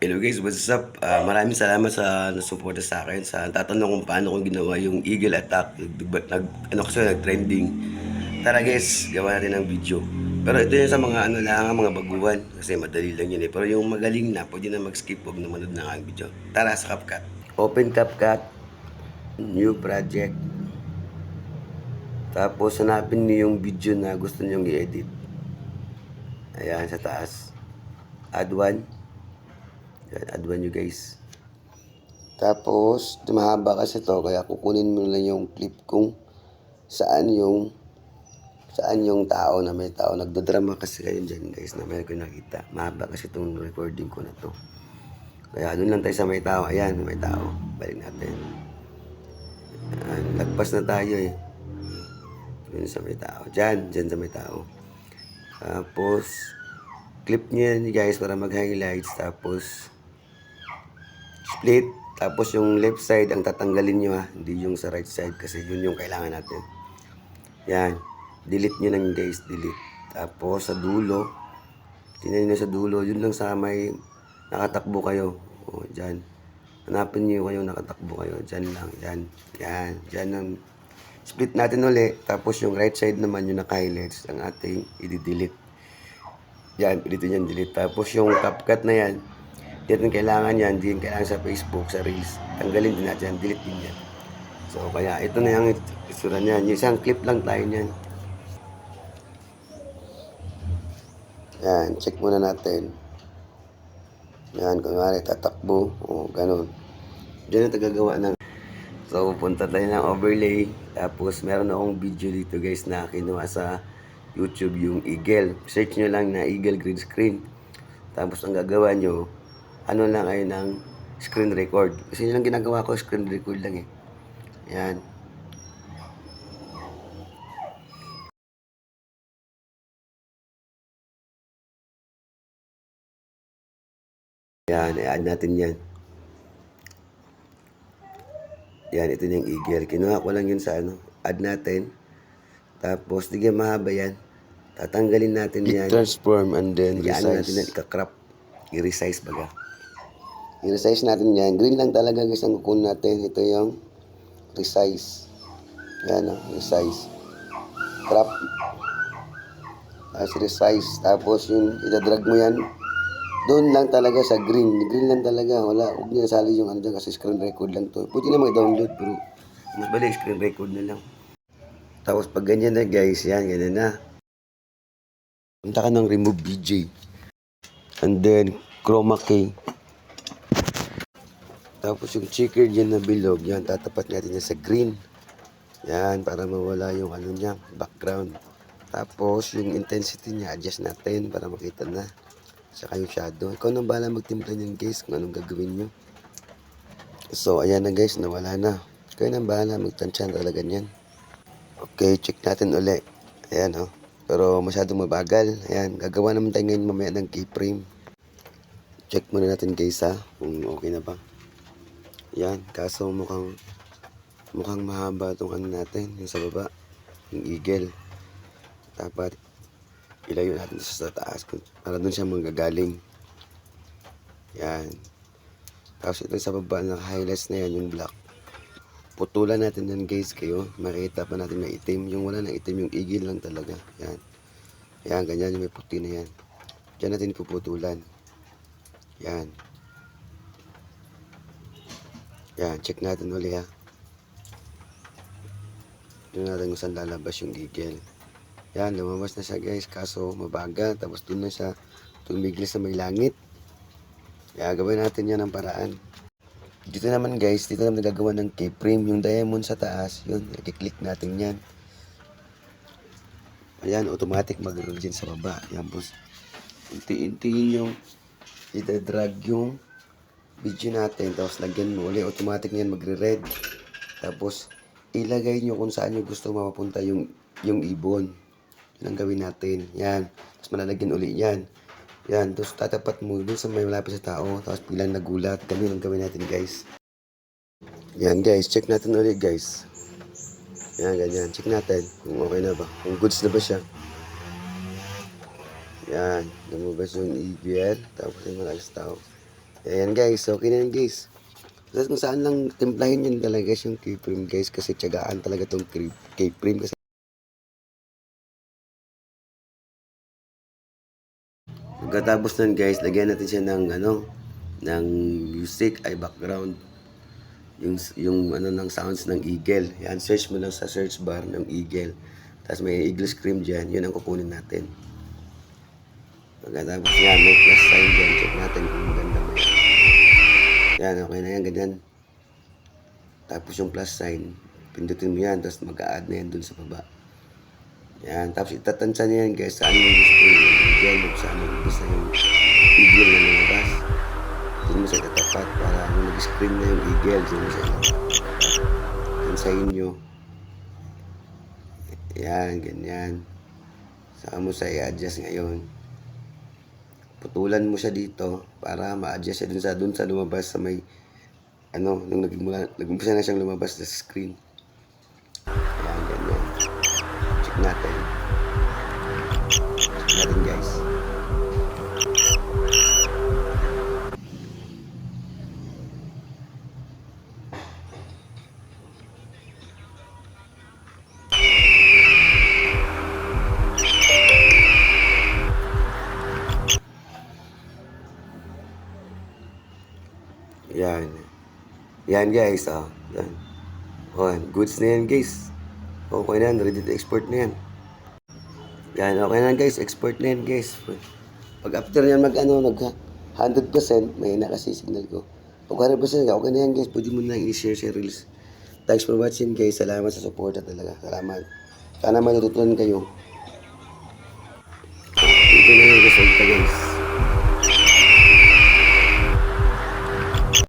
Hello guys, what's up? Maraming salamat sa nasuporta sa akin sa tatanong kung paano ko ginawa yung Eagle Attack. Nag-trending. Tara guys, gawa natin ng video. Pero ito yung sa mga ano lang, mga baguhan. Kasi madali lang yun eh. Pero yung magaling na, pwede na mag-skip, huwag na manood ng aking video. Tara sa CapCut. Open CapCut, new project. Tapos hanapin niyo yung video na gusto niyong i-edit. Ayan, sa taas. Add one. Add one nyo guys. Tapos, mahaba kasi to, kaya kukunin mo lang yung clip kung saan yung tao na may tao. Nagdodrama kasi kayo dyan guys na may ko nakita. Mahaba kasi itong recording ko na to. Kaya doon lang tayo sa may tao. Ayan, may tao. Balik natin. Ayan, lagpas na tayo eh. Doon sa may tao. Dyan sa may tao. Tapos, clip nyo yan guys para mag-highlights. Tapos, split. Tapos yung left side ang tatanggalin nyo ha. Hindi yung sa right side kasi yun yung kailangan natin. Yan. Delete nyo lang guys. Delete. Tapos sa dulo. Tingnan nyo sa dulo. Yun lang sa may nakatakbo kayo. O dyan. Hanapin nyo kayo nakatakbo kayo. Dyan lang. Yan. Yan. Dyan ang split natin ulit. Tapos yung right side naman yung naka-highlights ang ating i-delete. Yan. Pilitin yan. Delete. Tapos yung CapCut na yan. Di natin kailangan yan, di kailangan sa Facebook, sa Reels. Tanggalin din natin yan, delete din yan. So, kaya ito na yung isura niyan. Yung isang clip lang tayo niyan. Yan, check muna natin. Yan, kunwari tatakbo, o ganun. Diyan na tagagawa ng... So, punta tayo ng overlay. Tapos, meron akong video dito guys na kinuha sa YouTube yung Eagle. Search nyo lang na Eagle green screen. Tapos, ang gagawa nyo, ano lang ay ng screen record. Kasi yun lang ginagawa ko, screen record lang eh. Yan. Yan, i-add natin yan. Yan, ito yung Eagle. Kinuha ko lang yun sa ano. Add natin. Tapos, di mahaba yan. Tatanggalin natin yan. I-transform and then resize. Natin yan, ika-crop. I-resize baga. I-resize natin yan. Green lang talaga guys ang kukunin natin. Ito yung resize. Yan o, resize. Crop. As resize. Tapos yung itadrag mo yan. Doon lang talaga sa green. Green lang talaga. Wala. Huwag niya nasali yung ano dyan kasi screen record lang to. Pwede na mag-download pero mas balik screen record na lang. Tapos pag ganyan na guys, yan, ganyan na. Punta ka ng remove BJ. And then, chroma key. Tapos yung checker dyan na bilog, yan, tatapat natin yan sa green. Yan, para mawala yung ano niya, background. Tapos yung intensity niya, adjust natin para makita na. Saka yung shadow. Ikaw nang bahala magtimpla niyan guys, kung anong gagawin nyo. So, ayan na guys, nawala na. Ikaw nang bahala magtansyan talaga niyan. Okay, check natin ulit. Ayan oh. Pero masyadong mabagal. Ayan, gagawa naman tayo ngayon mamaya ng keyframe. Check muna natin guys ha, kung okay na ba. Yan, kaso mukhang mahaba itong ano natin, yung sa baba, yung Eagle. Dapat ilayo natin sa taas para doon siya manggagaling. Yan. Tapos ito sa baba, naka-highlights na yan, yung black. Putulan natin yan guys kayo, makita pa natin na itim. Yung wala na itim, yung Eagle lang talaga. Yan. Yan, ganyan yung may puti na yan. Diyan natin ipuputulan. Yan. Yan, check natin ulit ha. Doon natin kung saan lalabas yung Eagle. Yan, lumabas na siya guys. Kaso mabagal. Tapos doon na siya tumigil sa may langit. Kaya gawin natin yan ng paraan. Dito naman guys, dito naman nagagawa ng keyframe. Yung diamond sa taas, yun, i-click natin yan. Ayan, automatic mag-roll dyan sa baba. Yan boss. Unti-untiin yung ida-drag yung video natin, tapos lagyan mo ulit, automatic niyan magre-red. Tapos ilagay nyo kung saan nyo gusto mapapunta yung ibon. Yan ang gawin natin. Yan. Tapos malalagyan ulit yan. Yan. Tapos tatapat mo dun sa may malapit sa tao. Tapos bilang nagulat. Ganun ang gawin natin guys. Yan guys. Check natin ulit guys. Yan, ganyan. Check natin kung okay na ba. Kung goods na ba siya. Yan. Lumabas yung Eagle. Tapos yung malapit sa tao. Ayan guys, okay na yan guys. Tapos kung saan lang timplahin yun talaga guys yung K-frame guys. Kasi tiyagaan talaga tong K-frame kasi. Pagkatapos nun guys, lagyan natin siya ng ng music ay background. Yung ng sounds ng eagle. Yan, search mo lang sa search bar ng eagle. Tapos may eagle scream dyan, yun ang kukunin natin. Pagkatapos yan, may plus sign dyan. Check natin kung maganda mo yan. Yan, okay na yan, ganyan. Tapos yung plus sign, pindutin mo yan, tapos mag-a-add na yan dun sa baba. Yan, tapos itatansya niya yan guys, saan yung gusto yung eagle, saan yung gusto yung eagle na lumabas. Doon mo sa itatapat para nung nag-screen na yung eagle, doon mo sa tansayin nyo. Yan, ganyan. Saka mo sa i-adjust ngayon. Putulan mo siya dito para ma-adjust siya dun sa lumabas sa may nung nag-umpisa na siyang lumabas sa screen. Ayan, ganyan. Check natin. Check natin guys. Yan. Yan guys, yan. Goods na yan guys. Okay na yan, ready to export na yan. Yan, okay na guys, export na yan guys. Pag after yan nag 100%, may na kasi signal ko. Pag 100%, okay na yan guys, pwede mo na i-share sa reels. Thanks for watching guys, salamat sa support talaga, salamat. Sana matutunan kayo.